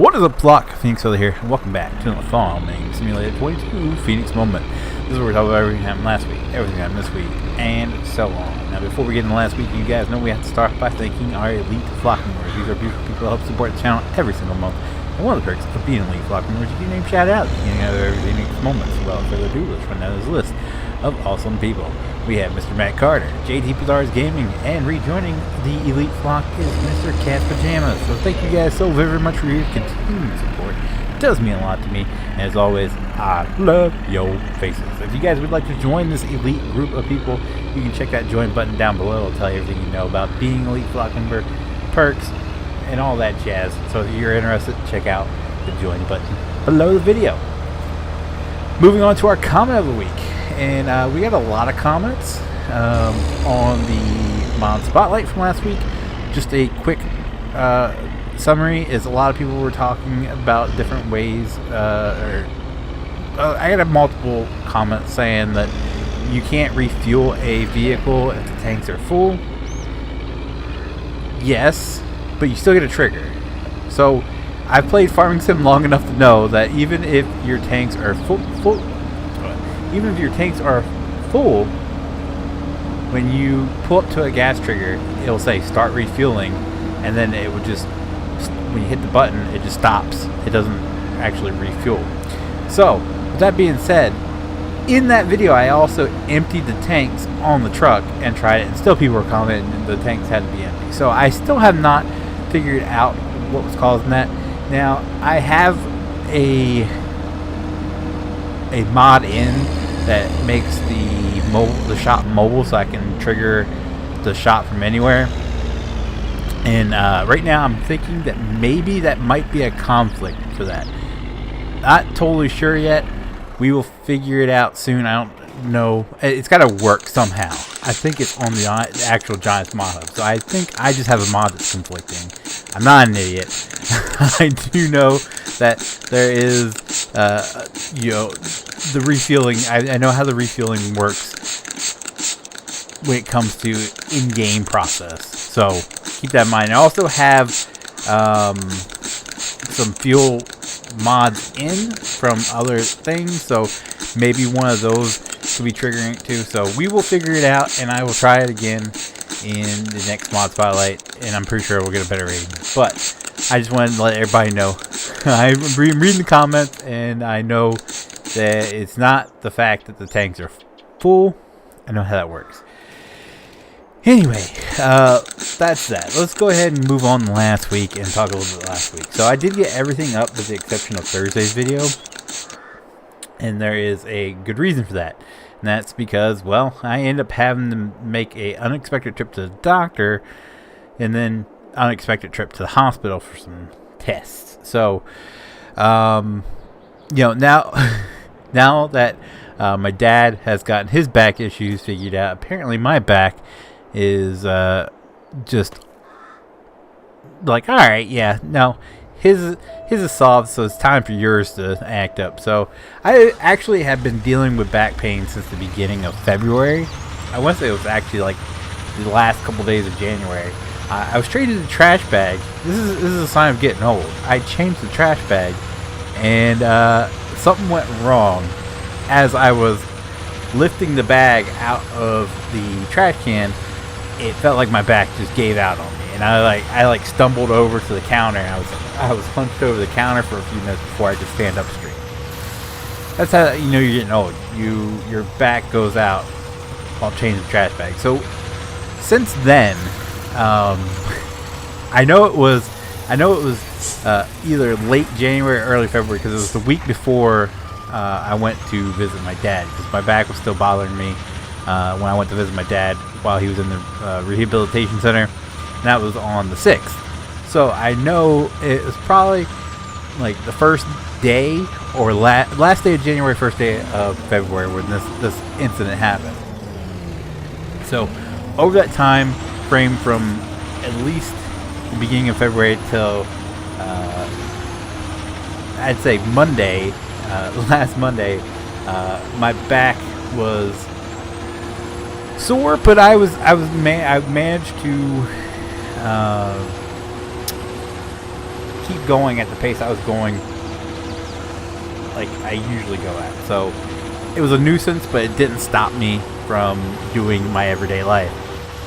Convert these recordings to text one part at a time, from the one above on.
What is up, Flock? Feenix over here, and welcome back to another Farming Simulator 22 Feenix Moment. This is where we talk about everything that happened last week, everything that happened this week, and so on. Now, before we get into last week, you guys know we have to start by thanking our elite flock members. These are beautiful people that help support the channel every single month. And one of the perks of being elite flock members, you get named shout out at the beginning of every Feenix Moments. Without further ado, let's run down this list of awesome people. We have Mr. Matt Carter, JT Pizarro's Gaming, and rejoining the elite flock is Mr. Cat Pajamas. So thank you guys so very much for your continued support. It does mean a lot to me, and as always, I love your faces. If you guys would like to join this elite group of people, you can check that join button down below. It'll tell you everything you know about being elite flock member, perks, and all that jazz. So if you're interested, check out the join button below the video. Moving on to our comment of the week. And we got a lot of comments on the mod spotlight from last week. Just a quick summary is a lot of people were talking about different ways. I got multiple comments saying that you can't refuel a vehicle if the tanks are full. Yes, but you still get a trigger. So I've played Farming Sim long enough to know that even if your tanks are full, when you pull up to a gas trigger, it'll say start refueling, and then it would just, when you hit the button, it just stops. It doesn't actually refuel. So, with that being said, in that video, I also emptied the tanks on the truck and tried it, and still people were commenting the tanks had to be empty. So, I still have not figured out what was causing that. Now, I have a mod in that makes the shot mobile, so I can trigger the shot from anywhere. And right now I'm thinking that maybe that might be a conflict for that. Not totally sure yet. We will figure it out soon. I don't know. It's got to work somehow. I think it's on the actual Giants mod hub. So I think I just have a mod that's conflicting. I'm not an idiot. I do know that there is, the refueling. I know how the refueling works when it comes to in-game process. So keep that in mind. I also have some fuel mods in from other things. So maybe one of those could be triggering it too. So we will figure it out, and I will try it again in the next mod spotlight, and I'm pretty sure we'll get a better rating. But I just wanted to let everybody know. I'm reading the comments, and I know that it's not the fact that the tanks are full. I know how that works. Anyway, that's that. Let's go ahead and move on to last week and talk a little bit last week. So I did get everything up with the exception of Thursday's video, and there is a good reason for that. And that's because, well, I ended up having to make an unexpected trip to the doctor, and then unexpected trip to the hospital for some tests. So, now now that my dad has gotten his back issues figured out, apparently my back is just like, all right, yeah, no, his is solved, so it's time for yours to act up. So I actually have been dealing with back pain since the beginning of February. I want to say it was actually like the last couple days of January. I was traded the trash bag. This is a sign of getting old. I changed the trash bag, and something went wrong as I was lifting the bag out of the trash can. It felt like my back just gave out on me, and I stumbled over to the counter, and I was hunched over the counter for a few minutes before I could stand up straight. That's how you know you're getting old. Your back goes out while changing the trash bag. So since then, I know it was either late January or early February, because it was the week before I went to visit my dad, because my back was still bothering me when I went to visit my dad while he was in the rehabilitation center, and that was on the 6th. So I know it was probably like the first day or last day of January, first day of February when this incident happened. So over that time frame from at least the beginning of February till I'd say Monday, last Monday, my back was sore, but I managed to keep going at the pace I was going, like I usually go at. So it was a nuisance, but it didn't stop me from doing my everyday life.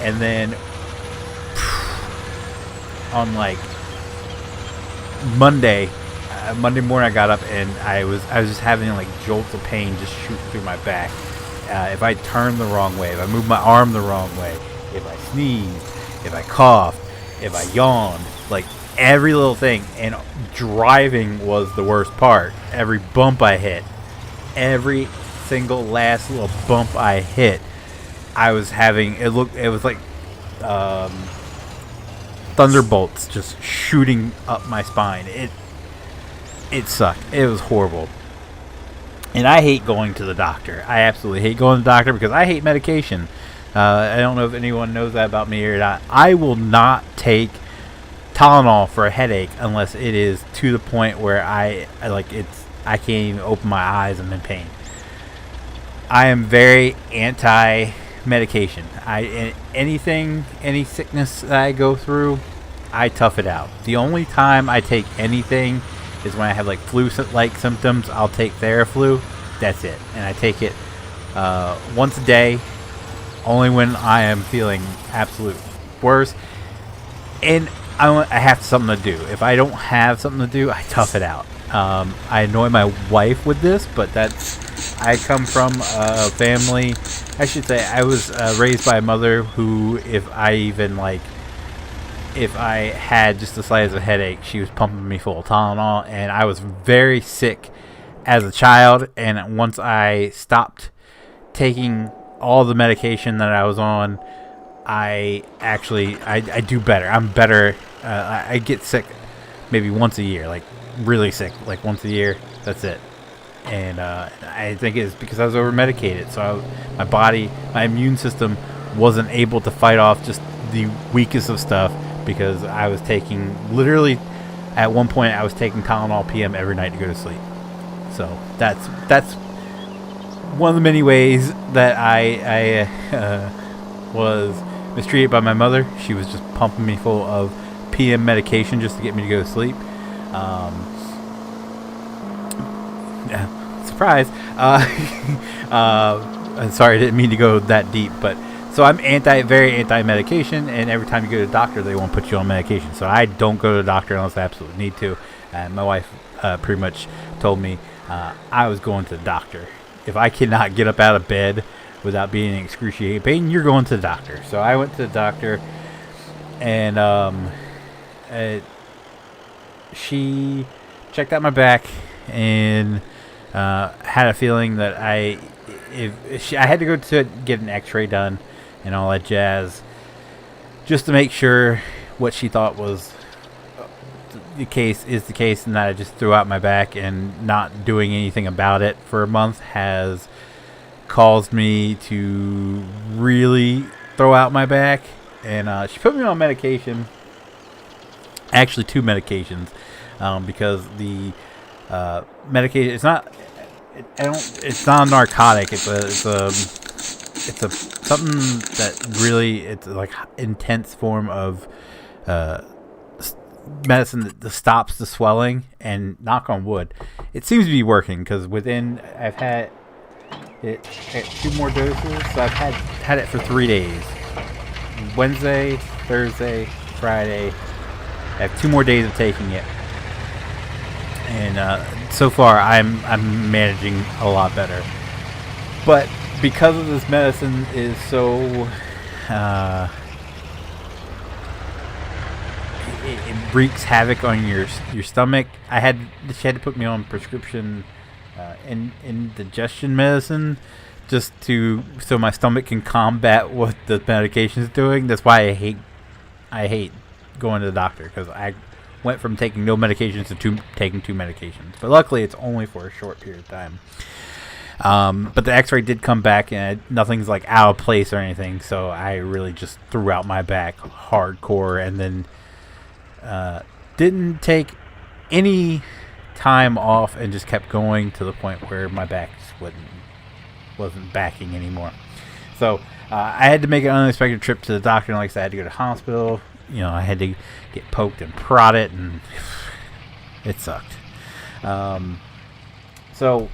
And then on like Monday morning, I got up and I was just having like jolts of pain just shooting through my back. If I turned the wrong way, if I moved my arm the wrong way, if I sneezed, if I coughed, if I yawned, like every little thing. And driving was the worst part. Every bump I hit, every single last little bump I hit, I was having it was like thunderbolts just shooting up my spine. It sucked. It was horrible. And I hate going to the doctor. I absolutely hate going to the doctor because I hate medication. I don't know if anyone knows that about me or not. I will not take Tylenol for a headache unless it is to the point where I can't even open my eyes. I'm in pain. I am very anti-medication. Any sickness that I go through, I tough it out. The only time I take anything is when I have like flu-like symptoms. I'll take Theraflu. That's it, and I take it once a day, only when I am feeling absolute worse. And I have something to do. If I don't have something to do, I tough it out. I annoy my wife with this, but I come from a family. I should say I was raised by a mother who, if I had just the slightest of a headache, she was pumping me full of Tylenol, and I was very sick as a child. And once I stopped taking all the medication that I was on, I do better. I'm better. I get sick maybe once a year, like really sick, like once a year. That's it. And I think it's because I was over medicated. So my immune system wasn't able to fight off just the weakest of stuff, because I was taking, literally at one point I was taking Tylenol PM every night to go to sleep. So that's one of the many ways that I was mistreated by my mother. She was just pumping me full of PM medication just to get me to go to sleep. Surprise. Sorry, I didn't mean to go that deep, but so I'm very anti-medication, and every time you go to the doctor, they won't put you on medication. So I don't go to the doctor unless I absolutely need to. And my wife pretty much told me I was going to the doctor. If I cannot get up out of bed without being in excruciating pain, you're going to the doctor. So I went to the doctor, and she checked out my back and had a feeling that I had to go to get an x-ray done and all that jazz, just to make sure what she thought was the case is the case, and that I just threw out my back, and not doing anything about it for a month has caused me to really throw out my back. And she put me on medication, actually 2 medications, because the medication, it's not a narcotic. It's something that really, it's like intense form of medicine that stops the swelling. And knock on wood, it seems to be working, because I've had it at 2 more doses, so I've had it for 3 days. Wednesday, Thursday, Friday. I have 2 more days of taking it, and so far I'm managing a lot better. But because of this medicine is so it wreaks havoc on your stomach, she had to put me on prescription indigestion medicine, just so my stomach can combat what the medication is doing. That's why I hate going to the doctor, because I went from taking no medications to taking 2 medications. But luckily, it's only for a short period of time. But the x-ray did come back, and nothing's like out of place or anything. So I really just threw out my back hardcore, and then didn't take any time off, and just kept going to the point where my back just wasn't backing anymore. So I had to make an unexpected trip to the doctor, and like I said, I had to go to the hospital. I had to get poked and prodded, and It sucked. So,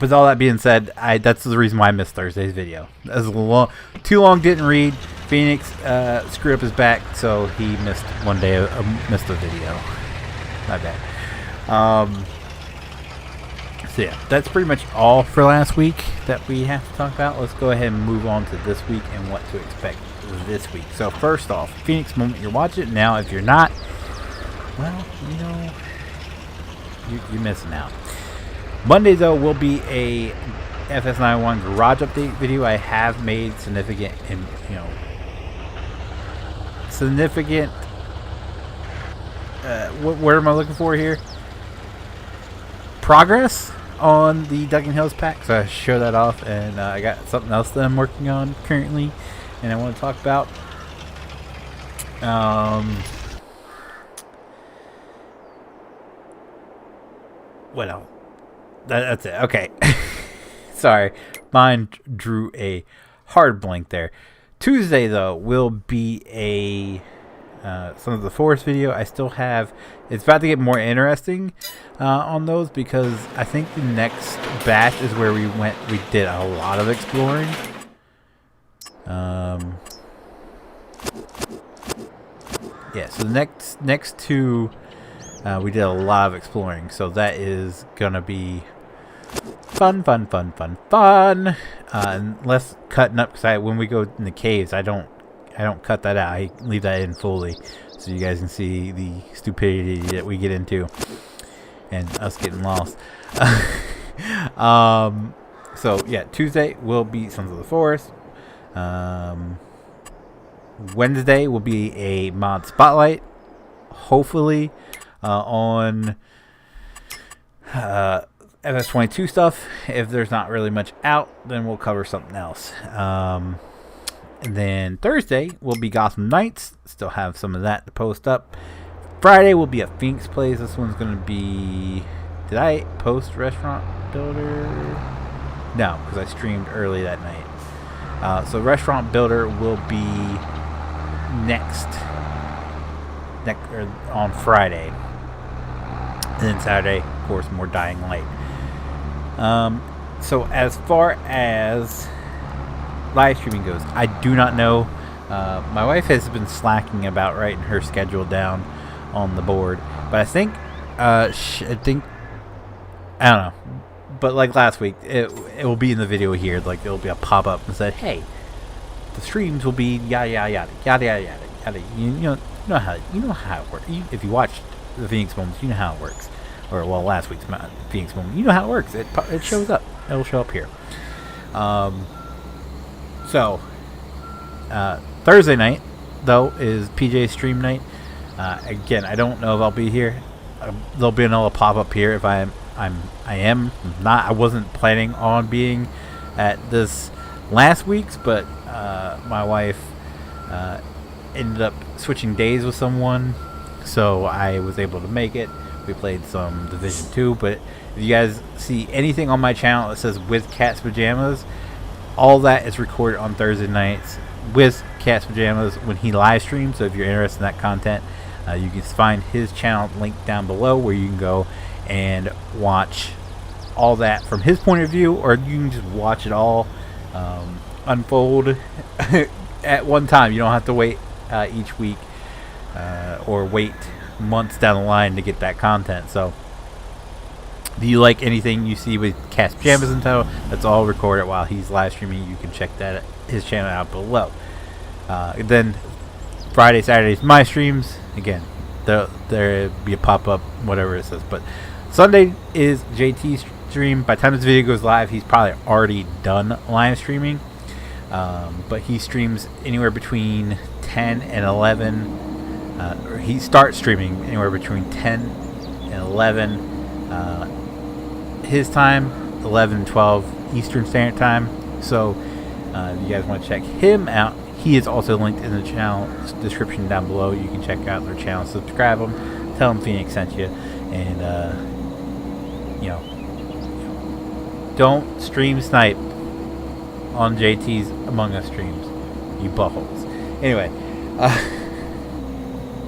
with all that being said, that's the reason why I missed Thursday's video. As too long didn't read. Feenix screwed up his back, so he missed one day, missed a video. My bad. So yeah, that's pretty much all for last week that we have to talk about. Let's go ahead and move on to this week and what to expect this week. So first off, Feenix moment, you're watching it now. If you're not, well, you know, you're missing out. Monday though will be a FS91 garage update video. I have made significant what word am I looking for here? Progress on the Duggin Hills pack. So I show that off, and I got something else that I'm working on currently, and I want to talk about. What else? That's it. Okay. Sorry. Mine drew a hard blank there. Tuesday, though, will be a Sons of the Forest video. I still have... It's about to get more interesting on those, because I think the next batch is where we did a lot of exploring. Yeah, so the next two... we did a lot of exploring, so that is gonna be fun. And less cutting up, because when we go in the caves, I don't cut that out. I leave that in fully, so you guys can see the stupidity that we get into and us getting lost. So yeah, Tuesday will be Sons of the Forest. Wednesday will be a mod spotlight, hopefully. On FS22 stuff. If there's not really much out, then we'll cover something else. And then Thursday will be Gotham Knights. Still have some of that to post up. Friday will be a Feenix Plays. This one's going to be... Did I post Restaurant Builder? No, because I streamed early that night. So Restaurant Builder will be next on Friday. And then Saturday, of course, more Dying Light. So as far as live streaming goes, I do not know. My wife has been slacking about writing her schedule down on the board, but I think I don't know. But like last week, it will be in the video here. Like it'll be a pop up and said, "Hey, the streams will be yada yada yada yada yada yada." You know how it works. If you watched the Feenix moments, you know how it works. Or well, last week's Feenix moment, you know how it works. It shows up. It'll show up here. So Thursday night though is PJ stream night. Again, I don't know if I'll be here. There'll be another pop up here if I am not. I wasn't planning on being at this last week's, but my wife ended up switching days with someone, so I was able to make it. We played some Division 2, but if you guys see anything on my channel that says with Cat's Pajamas, all that is recorded on Thursday nights with Cat's Pajamas when he live streams. So if you're interested in that content, you can find his channel linked down below, where you can go and watch all that from his point of view, or you can just watch it all unfold at one time. You don't have to wait each week or wait months down the line to get that content. So do you like anything you see with Cat's Pajamas and Toe? That's all recorded while he's live streaming. You can check that his channel out below. Then Friday, Saturdays, my streams. Again, there'll be a pop-up, whatever it says. But Sunday is JT's stream. By the time this video goes live, he's probably already done live streaming. But he streams anywhere between 10 and 11. Or he starts streaming anywhere between 10 and 11 his time, 11 and 12 Eastern Standard Time. So if you guys want to check him out, he is also linked in the channel description down below. You can check out their channel, subscribe them, tell them Feenix sent you, and don't stream snipe on JT's Among Us streams, you buttholes. Anyway,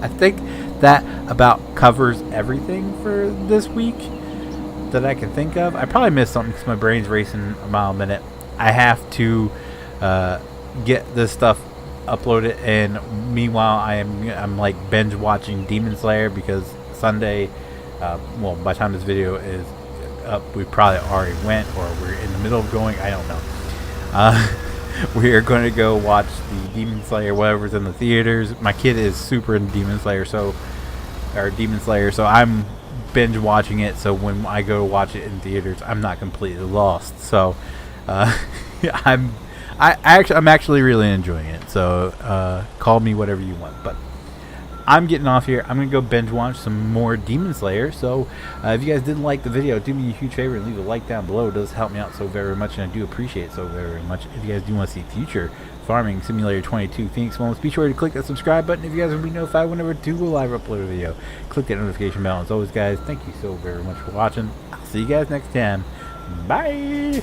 I think that about covers everything for this week that I can think of. I probably missed something because my brain's racing a mile a minute. I have to get this stuff uploaded, and meanwhile I'm like binge watching Demon Slayer because Sunday, well, by the time this video is up, we probably already went, or we're in the middle of going. I don't know. We are going to go watch the Demon Slayer, whatever's in the theaters. My kid is super into Demon Slayer, so I'm binge watching it. So when I go to watch it in theaters, I'm not completely lost. So I'm actually really enjoying it. So call me whatever you want, but I'm getting off here. I'm going to go binge watch some more Demon Slayer. So if you guys didn't like the video, do me a huge favor and leave a like down below. It does help me out so very much, and I do appreciate it so very much. If you guys do want to see future Farming Simulator 22 Feenix moments, be sure to click that subscribe button if you guys want to be notified whenever I do a live upload a video. Click that notification bell. As always, guys, thank you so very much for watching. I'll see you guys next time. Bye!